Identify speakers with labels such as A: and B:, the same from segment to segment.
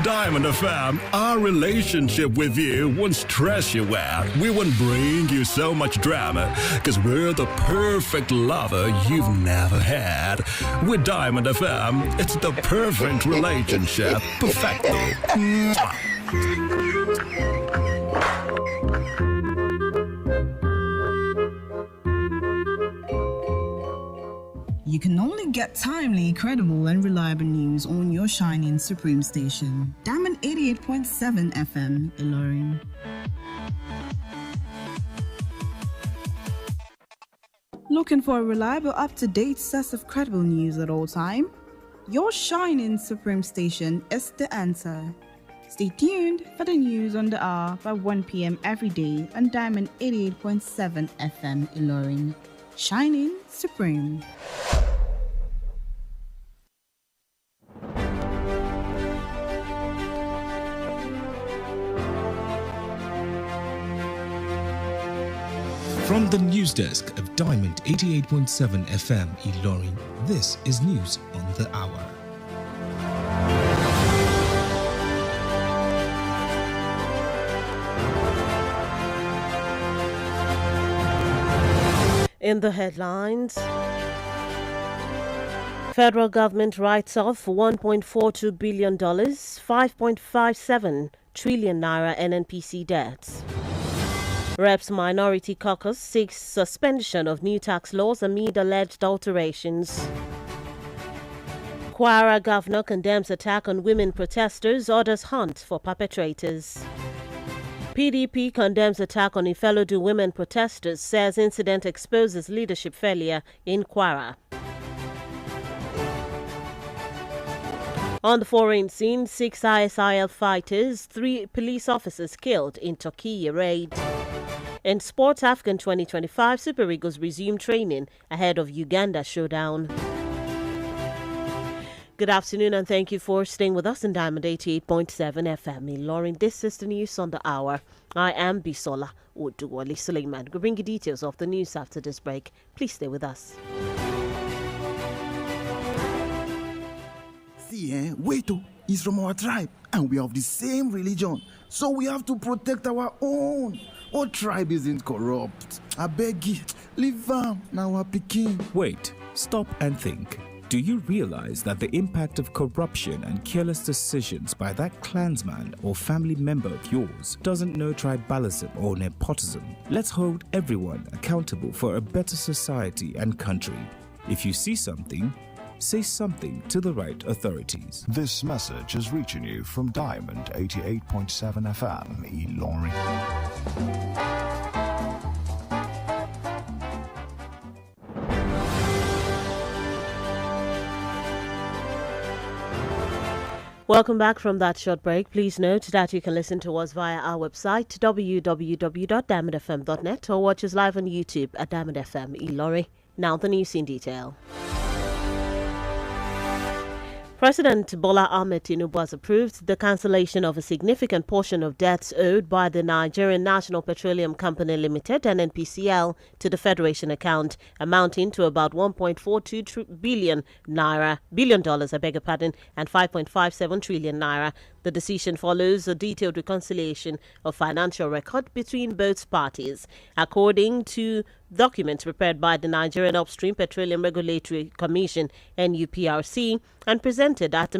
A: Diamond FM, our relationship with you won't stress you out. We won't bring you so much drama, because we're the perfect lover you've never had. With Diamond FM, it's the perfect relationship. Perfecto. Mwah.
B: You can only get timely, credible, and reliable news on your shining supreme station. Diamond 88.7 FM, Ilorin. Looking for a reliable, up-to-date source of credible news at all time? Your shining supreme station is the answer. Stay tuned for the news on the hour by 1 p.m. every day on Diamond 88.7 FM, Ilorin. Shining supreme.
C: From the news desk of Diamond 88.7 FM Ilorin, this is News on the Hour.
D: In the headlines, federal government writes off $1.42 billion, 5.57 trillion naira NNPC debts. Reps Minority Caucus seeks suspension of new tax laws amid alleged alterations. Kwara governor condemns attack on women protesters, orders hunt for perpetrators. PDP condemns attack on Ifelodu women protesters, says incident exposes leadership failure in Kwara. On the foreign scene, 6 ISIL fighters, 3 police officers killed in Turkey raid. In sports, AFCON 2025, Super Eagles resume training ahead of Uganda showdown. Good afternoon and thank you for staying with us in Diamond 88.7 FM. Ilorin, this is the news on the hour. I am BISOLA ODUWOLE SUILEMAN. We'll bring you details of the news after this break. Please stay with us.
E: See, Weto is from our tribe and we have the same religion. So we have to protect our own. Our tribe isn't corrupt. I beg you, leave now our Peking.
F: Wait, stop and think. Do you realize that the impact of corruption and careless decisions by that clansman or family member of yours doesn't know tribalism or nepotism? Let's hold everyone accountable for a better society and country. If you see something, say something to the right authorities.
G: This message is reaching you from Diamond 88.7 FM, Ilorin.
D: Welcome back from that short break. Please note that you can listen to us via our website www.diamondfm.net or watch us live on YouTube at Diamond FM Ilorin. Now the news in detail. President Bola Ahmed Tinubu has approved the cancellation of a significant portion of debts owed by the Nigerian National Petroleum Company Limited (NNPCL) to the Federation account, amounting to about 1.42 billion dollars, and 5.57 trillion naira. The decision follows a detailed reconciliation of financial record between both parties. According to documents prepared by the Nigerian Upstream Petroleum Regulatory Commission (NUPRC) and presented at the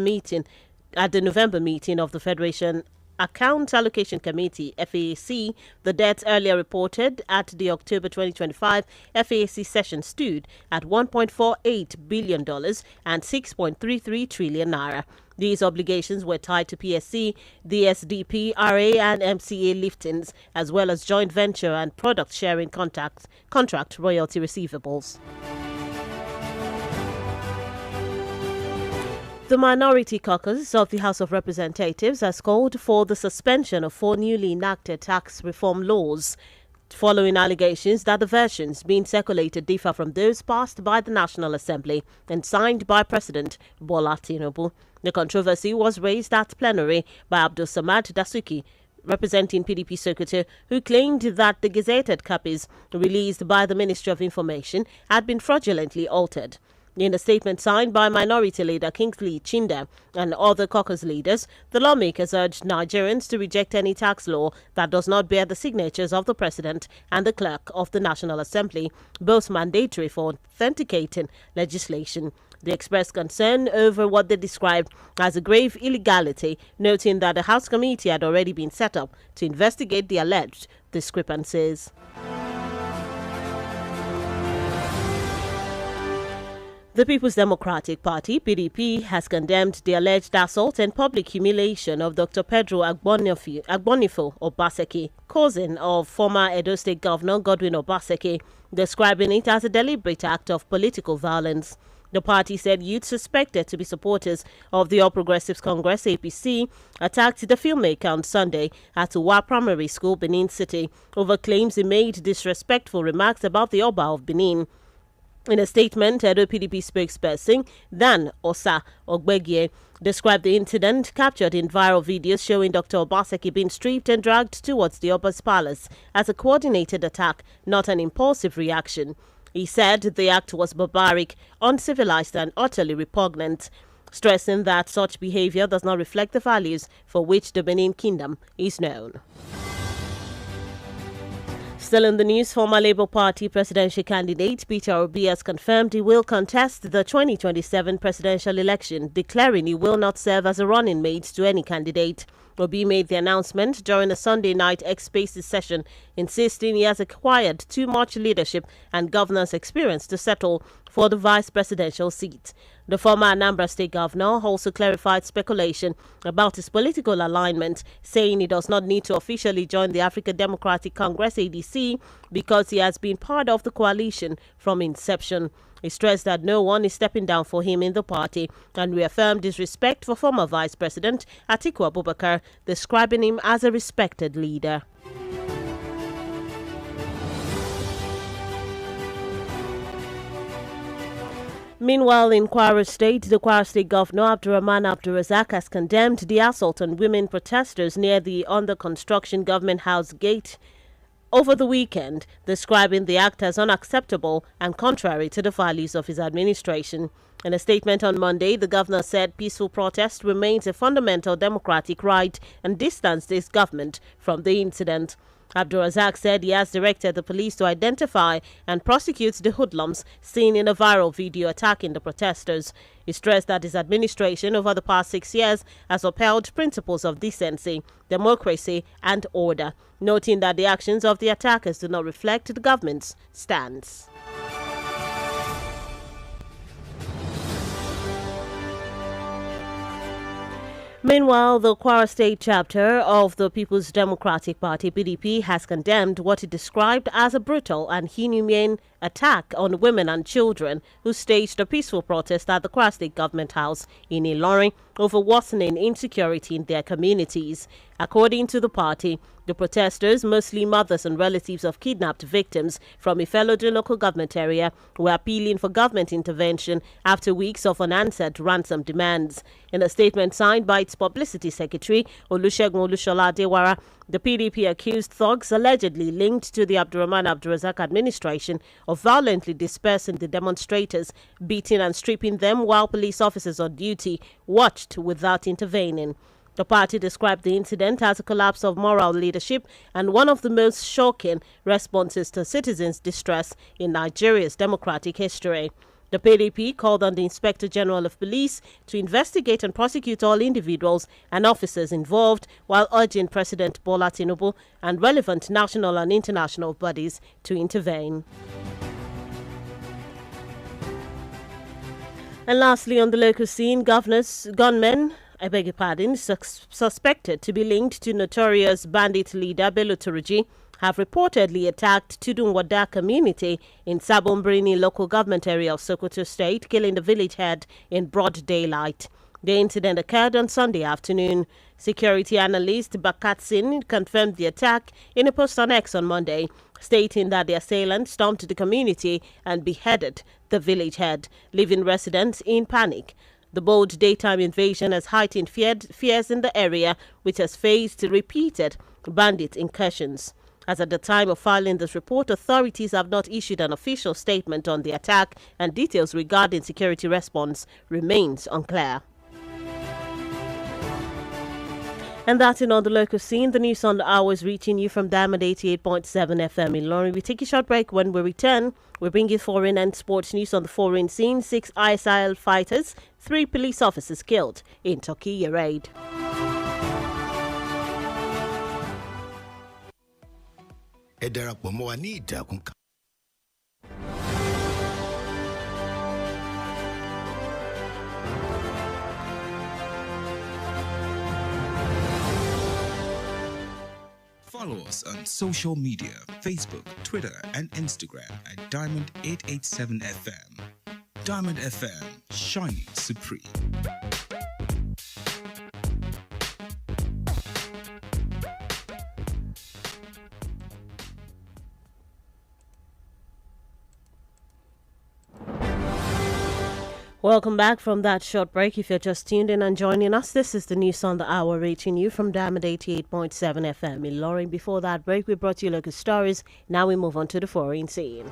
D: November meeting of the Federation Account Allocation Committee (FAAC), the debts earlier reported at the October 2025 FAAC session stood at $1.48 billion and 6.33 trillion naira. These obligations were tied to PSC, the SDP, RA and MCA liftings, as well as joint venture and product sharing contract royalty receivables. The Minority Caucus of the House of Representatives has called for the suspension of 4 newly enacted tax reform laws, following allegations that the versions being circulated differ from those passed by the National Assembly and signed by President Bola Tinubu. The controversy was raised at plenary by Abdul Samad Dasuki, representing PDP Sokoto, who claimed that the gazetted copies released by the Ministry of Information had been fraudulently altered. In a statement signed by Minority Leader Kingsley Chinda and other caucus leaders, the lawmakers urged Nigerians to reject any tax law that does not bear the signatures of the President and the Clerk of the National Assembly, both mandatory for authenticating legislation. They expressed concern over what they described as a grave illegality, noting that the House Committee had already been set up to investigate the alleged discrepancies. The People's Democratic Party, PDP, has condemned the alleged assault and public humiliation of Dr. Pedro Agbonifo Obaseki, cousin of former Edo State Governor Godwin Obaseki, describing it as a deliberate act of political violence. The party said youth suspected to be supporters of the All Progressives Congress APC attacked the filmmaker on Sunday at Uwa Primary School, Benin City, over claims he made disrespectful remarks about the Oba of Benin. In a statement, Edo PDP spokesperson Dan Osa Ogbegie described the incident captured in viral videos showing Dr. Obaseki being stripped and dragged towards the Oba's palace as a coordinated attack, not an impulsive reaction. He said the act was barbaric, uncivilized and utterly repugnant, stressing that such behavior does not reflect the values for which the Benin Kingdom is known. Still in the news, former Labour Party presidential candidate Peter Obi has confirmed he will contest the 2027 presidential election, declaring he will not serve as a running mate to any candidate. Obi made the announcement during a Sunday night X-Spaces session, insisting he has acquired too much leadership and governance experience to settle for the vice presidential seat. The former Anambra State Governor also clarified speculation about his political alignment, saying he does not need to officially join the African Democratic Congress ADC because he has been part of the coalition from inception. He stressed that no one is stepping down for him in the party and reaffirmed his respect for former Vice President Atiku Abubakar, describing him as a respected leader. Meanwhile, in Kwara State, the Kwara State Governor Abdurrahman Abdulrazak has condemned the assault on women protesters near the under-construction Government House gate over the weekend, describing the act as unacceptable and contrary to the values of his administration. In a statement on Monday, the governor said peaceful protest remains a fundamental democratic right and distanced his government from the incident. Abdulrazak said he has directed the police to identify and prosecute the hoodlums seen in a viral video attacking the protesters. He stressed that his administration over the past 6 years has upheld principles of decency, democracy and order, noting that the actions of the attackers do not reflect the government's stance. Meanwhile, the Kwara State chapter of the People's Democratic Party, PDP, has condemned what it described as a brutal and inhumane attack on women and children who staged a peaceful protest at the Kwara State Government House in Ilorin over worsening insecurity in their communities. According to the party, the protesters, mostly mothers and relatives of kidnapped victims from Ifelodun local government area, were appealing for government intervention after weeks of unanswered ransom demands. In a statement signed by its publicity secretary, Olusegun Olushola Adewara, the PDP accused thugs allegedly linked to the Abdurrahman Abdulrazak administration of violently dispersing the demonstrators, beating and stripping them while police officers on duty watched without intervening. The party described the incident as a collapse of moral leadership and one of the most shocking responses to citizens' distress in Nigeria's democratic history. The PDP called on the Inspector General of Police to investigate and prosecute all individuals and officers involved, while urging President Bola Tinubu and relevant national and international bodies to intervene. And lastly, on the local scene, gunmen suspected to be linked to notorious bandit leader Bello Turji have reportedly attacked Tudunwada community in Sabombrini local government area of Sokoto State, killing the village head in broad daylight. The incident occurred on Sunday afternoon. Security analyst Bakatsin confirmed the attack in a post on X on Monday, stating that the assailant stormed the community and beheaded the village head, leaving residents in panic. The bold daytime invasion has heightened fears in the area, which has faced repeated bandit incursions. As at the time of filing this report, authorities have not issued an official statement on the attack, and details regarding security response remains unclear. And that's it on the local scene. The news on the hour is reaching you from Diamond 88.7 FM in Lorry. We take a short break. When we return, we bring you foreign and sports news on the foreign scene. 6 ISIL fighters, 3 police officers killed in Turkey raid.
C: Follow us on social media, Facebook, Twitter, and Instagram at Diamond 887 FM. Diamond FM, shining supreme.
D: Welcome back from that short break. If you're just tuned in and joining us, this is the news on the hour reaching you from Diamond 88.7 FM in Lorry. Before that break, we brought you local stories. Now we move on to the foreign scene.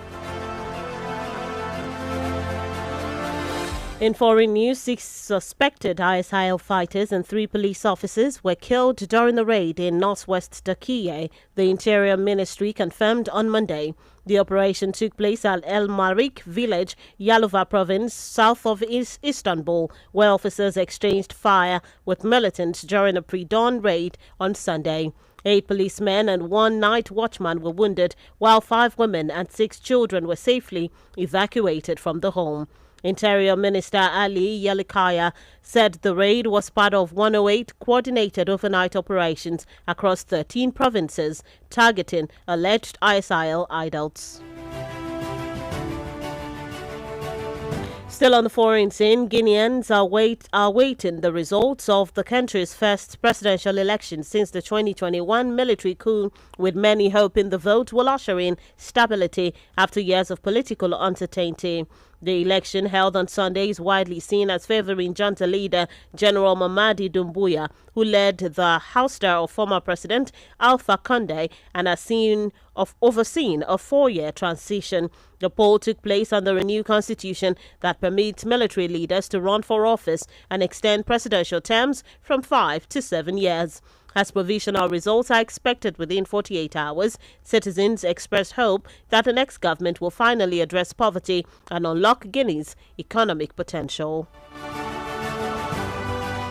D: In foreign news, 6 suspected ISIL fighters and 3 police officers were killed during the raid in northwest Turkey, the Interior Ministry confirmed on Monday. The operation took place at El Marik village, Yalova province, south of Istanbul, where officers exchanged fire with militants during a pre-dawn raid on Sunday. 8 policemen and 1 night watchman were wounded, while 5 women and 6 children were safely evacuated from the home. Interior Minister Ali Yalikaya said the raid was part of 108 coordinated overnight operations across 13 provinces targeting alleged ISIL idols. Still on the foreign scene, Guineans are waiting the results of the country's first presidential election since the 2021 military coup, with many hoping the vote will usher in stability after years of political uncertainty. The election held on Sunday is widely seen as favoring junta leader General Mamadi Doumbouya, who led the ouster of former President Alpha Condé and has overseen a 4-year transition. The poll took place under a new constitution that permits military leaders to run for office and extend presidential terms from 5 to 7 years. As provisional results are expected within 48 hours, citizens express hope that the next government will finally address poverty and unlock Guinea's economic potential.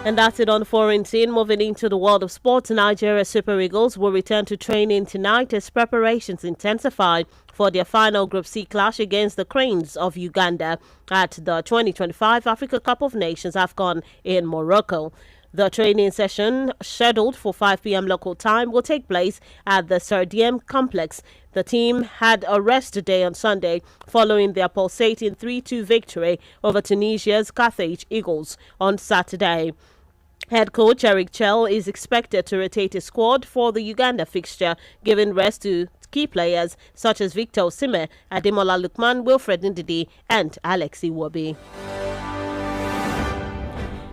D: And that's it on the foreign scene. Moving into the world of sports, Nigeria Super Eagles will return to training tonight as preparations intensify for their final Group C clash against the Cranes of Uganda at the 2025 Africa Cup of Nations AFCON in Morocco. The training session, scheduled for 5 p.m. local time, will take place at the Sardiem complex. The team had a rest day on Sunday following their pulsating 3-2 victory over Tunisia's Carthage Eagles on Saturday. Head coach Eric Chell is expected to rotate his squad for the Uganda fixture, giving rest to key players such as Victor Osimhen, Ademola Lookman, Wilfred Ndidi and Alex Iwobi.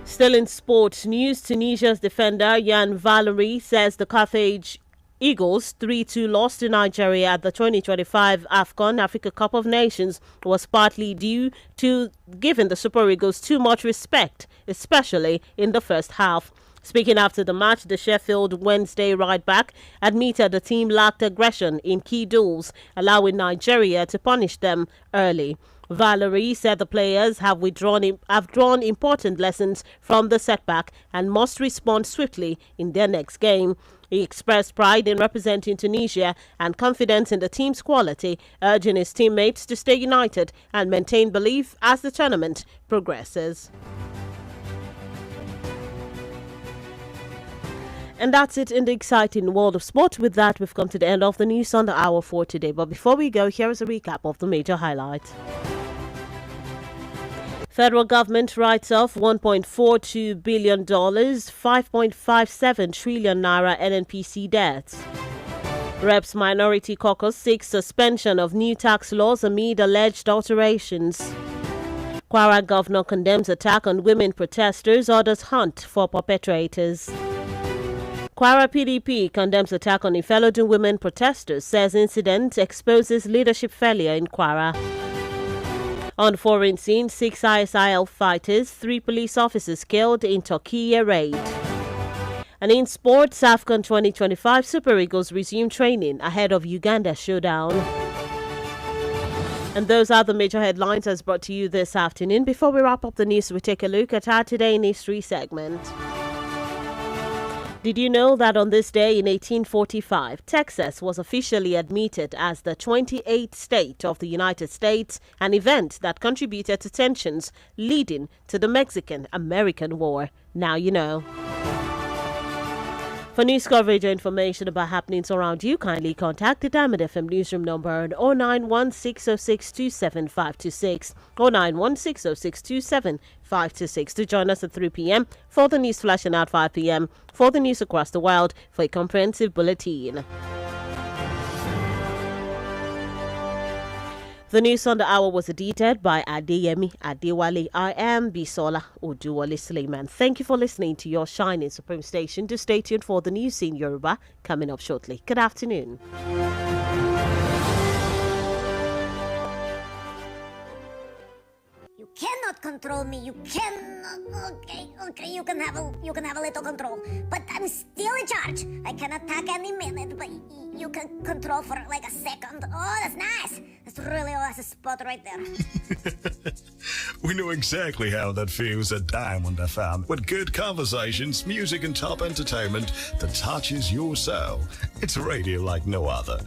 D: Still in sports news, Tunisia's defender Yann Valery says the Carthage Eagles' 3-2 loss to Nigeria at the 2025 AFCON Africa Cup of Nations was partly due to giving the Super Eagles too much respect, especially in the first half. Speaking after the match, the Sheffield Wednesday right-back admitted the team lacked aggression in key duels, allowing Nigeria to punish them early. Valerie said the players have drawn important lessons from the setback and must respond swiftly in their next game. He expressed pride in representing Tunisia and confidence in the team's quality, urging his teammates to stay united and maintain belief as the tournament progresses. And that's it in the exciting world of sport. With that, we've come to the end of the news on the hour for today. But before we go, here is a recap of the major highlights. Federal government writes off $1.42 billion, 5.57 trillion naira NNPC debts. Reps Minority Caucus seeks suspension of new tax laws amid alleged alterations. Kwara governor condemns attack on women protesters, orders hunt for perpetrators. Kwara PDP condemns attack on Ifelodun women protesters, says incident exposes leadership failure in Kwara. On foreign scene, 6 ISIL fighters, 3 police officers killed in Turkey raid. And in sports, AFCON 2025 Super Eagles resume training ahead of Uganda showdown. And those are the major headlines as brought to you this afternoon. Before we wrap up the news, we take a look at our Today in History segment. Did you know that on this day in 1845, Texas was officially admitted as the 28th state of the United States, an event that contributed to tensions leading to the Mexican-American War? Now you know. For news coverage or information about happenings around you, kindly contact the Diamond FM newsroom number on 09160627526, 09160627526 to join us at 3 p.m. for the news flash and at 5 p.m. for the news across the world for a comprehensive bulletin. The news on the hour was edited by Adeyemi Adewale. I am BISOLA ODUWOLE SUILEMAN. Thank you for listening to your shining supreme station. Do stay tuned for the news in Yoruba coming up shortly. Good afternoon.
H: You cannot control me. You cannot. Okay. You can have a little control, but I'm still in charge. I can attack any minute, but you can control for like a second. Oh, that's nice. That's really that's a spot right there.
A: We know exactly how that feels at Diamond FM, with good conversations, music and top entertainment that touches your soul. It's radio like no other.